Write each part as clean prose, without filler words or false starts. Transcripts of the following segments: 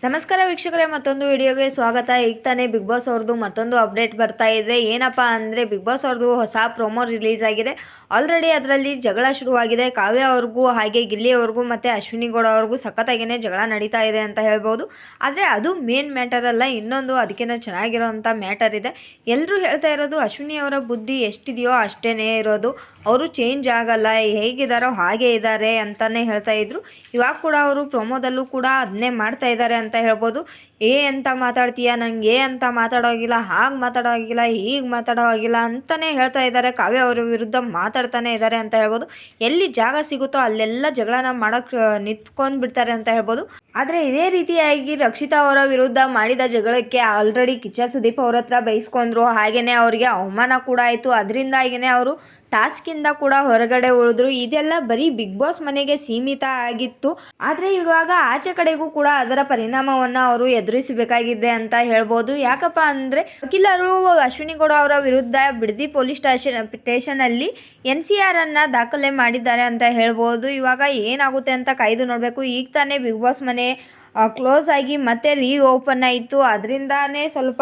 ನಮಸ್ಕಾರ ವೀಕ್ಷಕರೇ, ಮತ್ತೊಂದು ವಿಡಿಯೋಗೆ ಸ್ವಾಗತ. ಈಗ ತಾನೇ ಬಿಗ್ ಬಾಸ್ ಅವ್ರದ್ದು ಮತ್ತೊಂದು ಅಪ್ಡೇಟ್ ಬರ್ತಾ ಇದೆ. ಏನಪ್ಪ ಅಂದರೆ ಬಿಗ್ ಬಾಸ್ ಅವ್ರದ್ದು ಹೊಸ ಪ್ರೊಮೋ ರಿಲೀಸ್ ಆಗಿದೆ. ಆಲ್ರೆಡಿ ಅದರಲ್ಲಿ ಜಗಳ ಶುರುವಾಗಿದೆ. ಕಾವ್ಯ ಅವ್ರಿಗೂ ಹಾಗೆ ಗಿಲ್ಲಿ ಅವ್ರಿಗೂ ಮತ್ತು ಅಶ್ವಿನಿ ಗೌಡ ಅವ್ರಿಗೂ ಸಖತ್ತಾಗೇ ಜಗಳ ನಡೀತಾ ಇದೆ ಅಂತ ಹೇಳ್ಬೋದು. ಆದರೆ ಅದು ಮೇನ್ ಮ್ಯಾಟರ್ ಅಲ್ಲ, ಇನ್ನೊಂದು ಅದಕ್ಕಿಂತ ಚೆನ್ನಾಗಿರೋಂಥ ಮ್ಯಾಟರ್ ಇದೆ. ಎಲ್ಲರೂ ಹೇಳ್ತಾ ಇರೋದು ಅಶ್ವಿನಿ ಅವರ ಬುದ್ಧಿ ಎಷ್ಟಿದೆಯೋ ಅಷ್ಟೇ ಇರೋದು, ಅವರು ಚೇಂಜ್ ಆಗಲ್ಲ, ಹೇಗಿದ್ದಾರೋ ಹಾಗೆ ಇದ್ದಾರೆ ಅಂತಲೇ ಹೇಳ್ತಾ ಇದ್ರು. ಇವಾಗ ಕೂಡ ಅವರು ಪ್ರೊಮೋದಲ್ಲೂ ಕೂಡ ಅದನ್ನೇ ಮಾಡ್ತಾ ಇದ್ದಾರೆ ಅಂತ ಹೇಳ್ಬೋದು. ಅಂತ ಮಾತಾಡ್ತೀಯ, ನಂಗೆ ಅಂತ ಮಾತಾಡೋಗಿಲ್ಲ, ಹಾಗೆ ಮಾತಾಡೋಗಿಲ್ಲ, ಹೀಗೆ ಮಾತಾಡೋಗಿಲ್ಲ ಅಂತಲೇ ಹೇಳ್ತಾ ಇದ್ದಾರೆ. ಕಾವ್ಯ ಅವರ ವಿರುದ್ಧ ಮಾತಾಡ್ತಾನೆ ಇದ್ದಾರೆ ಅಂತ ಹೇಳ್ಬೋದು. ಎಲ್ಲಿ ಜಾಗ ಸಿಗುತ್ತೋ ಅಲ್ಲೆಲ್ಲ ಜಗಳನ ಮಾಡೋಕ್ಕೆ ನಿಂತ್ಕೊಂಡು ಬಿಡ್ತಾರೆ ಅಂತ ಹೇಳ್ಬೋದು. ಆದರೆ ಇದೇ ರೀತಿಯಾಗಿ ರಕ್ಷಿತಾ ಅವರ ವಿರುದ್ಧ ಮಾಡಿದ ಜಗಳಕ್ಕೆ ಆಲ್ರೆಡಿ ಕಿಚ್ಚ ಸುದೀಪ್ ಅವ್ರ ಹತ್ರ ಬೈಸ್ಕೊಂಡ್ರು. ಹಾಗೆಯೇ ಅವರಿಗೆ ಅವಮಾನ ಕೂಡ ಆಯಿತು. ಅದರಿಂದಾಗಿಯೇ ಅವರು ಟಾಸ್ಕಿಂದ ಕೂಡ ಹೊರಗಡೆ ಉಳಿದ್ರು. ಇದೆಲ್ಲ ಬರೀ ಬಿಗ್ ಬಾಸ್ ಮನೆಗೆ ಸೀಮಿತ ಆಗಿತ್ತು. ಆದರೆ ಇವಾಗ ಆಚೆ ಕಡೆಗೂ ಕೂಡ ಅದರ ಪರಿಣಾಮವನ್ನು ಅವರು ಎದುರಿಸಬೇಕಾಗಿದೆ ಅಂತ ಹೇಳ್ಬೋದು. ಯಾಕಪ್ಪ ಅಂದರೆ ವಕೀಲರು ಅಶ್ವಿನಿ ಗೌಡ ಅವರ ವಿರುದ್ಧ ಬಿಡದಿ ಪೊಲೀಸ್ ಸ್ಟೇಷನಲ್ಲಿ NCR ಅನ್ನು ದಾಖಲೆ ಮಾಡಿದ್ದಾರೆ ಅಂತ ಹೇಳ್ಬೋದು. ಇವಾಗ ಏನಾಗುತ್ತೆ ಅಂತ ಕಾಯ್ದು ನೋಡಬೇಕು. ಈಗ ತಾನೇ ಬಿಗ್ ಬಾಸ್ ಮನೆ ಕ್ಲೋಸ್ ಆಗಿ ಮತ್ತೆ ಓಪನ್ ಆಯಿತು. ಅದರಿಂದಾನೇ ಸ್ವಲ್ಪ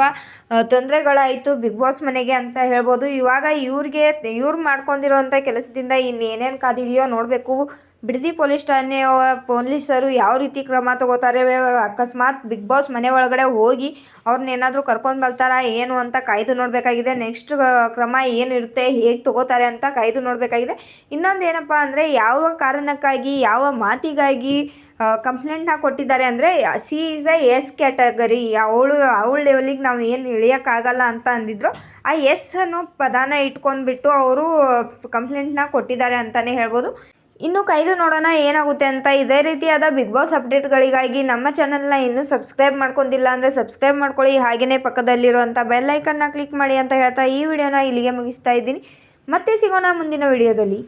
ತೊಂದರೆಗಳಾಯಿತು ಬಿಗ್ ಬಾಸ್ ಮನೆಗೆ ಅಂತ ಹೇಳ್ಬೋದು. ಇವಾಗ ಇವ್ರು ಮಾಡ್ಕೊಂಡಿರೋಂಥ ಕೆಲಸದಿಂದ ಇನ್ನೇನೇನು ಕಾದಿದೆಯೋ ನೋಡಬೇಕು. ಬಿಡದಿ ಪೊಲೀಸ್ ಠಾಣೆ ಪೊಲೀಸರು ಯಾವ ರೀತಿ ಕ್ರಮ ತಗೋತಾರೆ, ಅಕಸ್ಮಾತ್ ಬಿಗ್ ಬಾಸ್ ಮನೆ ಒಳಗಡೆ ಹೋಗಿ ಅವ್ರನ್ನೇನಾದರೂ ಕರ್ಕೊಂಡು ಬರ್ತಾರಾ ಏನು ಅಂತ ಕಾಯ್ದು ನೋಡಬೇಕಾಗಿದೆ. ನೆಕ್ಸ್ಟ್ ಕ್ರಮ ಏನಿರುತ್ತೆ, ಹೇಗೆ ತಗೋತಾರೆ ಅಂತ ಕಾಯ್ದು ನೋಡಬೇಕಾಗಿದೆ. ಇನ್ನೊಂದು ಏನಪ್ಪ ಅಂದರೆ ಯಾವ ಕಾರಣಕ್ಕಾಗಿ ಯಾವ ಮಾತಿಗಾಗಿ ಕಂಪ್ಲೇಂಟ್ನ ಕೊಟ್ಟಿದ್ದಾರೆ ಅಂದರೆ ಸಿ ಈಸ್ ಎಸ್ ಕ್ಯಾಟಗರಿ, ಅವಳ ಲೆವೆಲಿಗೆ ನಾವು ಏನು ಇಳಿಯೋಕ್ಕಾಗಲ್ಲ ಅಂತ ಅಂದಿದ್ರು. ಆ ಎಸ್ ಅನ್ನೋ ಪದಾನ ಇಟ್ಕೊಂಡ್ಬಿಟ್ಟು ಅವರು ಕಂಪ್ಲೇಂಟ್ನ ಕೊಟ್ಟಿದ್ದಾರೆ ಅಂತಲೇ ಹೇಳ್ಬೋದು. ಇನ್ನು ಕಾಯ್ದು ನೋಡೋಣ ಏನಾಗುತ್ತೆ ಅಂತ. ಇದೇ ರೀತಿಯಾದ ಬಿಗ್ ಬಾಸ್ ಅಪ್ಡೇಟ್ಗಳಿಗಾಗಿ ನಮ್ಮ ಚಾನಲ್ನ ಇನ್ನೂ ಸಬ್ಸ್ಕ್ರೈಬ್ ಮಾಡ್ಕೊಂಡಿಲ್ಲ ಅಂದರೆ ಸಬ್ಸ್ಕ್ರೈಬ್ ಮಾಡ್ಕೊಳ್ಳಿ. ಹಾಗೆಯೇ ಪಕ್ಕದಲ್ಲಿರುವಂಥ ಬೆಲ್ ಐಕನ್ನ ಕ್ಲಿಕ್ ಮಾಡಿ ಅಂತ ಹೇಳ್ತಾ ಈ ವಿಡಿಯೋನ ಇಲ್ಲಿಗೆ ಮುಗಿಸ್ತಾ ಇದ್ದೀನಿ. ಮತ್ತೆ ಸಿಗೋಣ ಮುಂದಿನ ವಿಡಿಯೋದಲ್ಲಿ.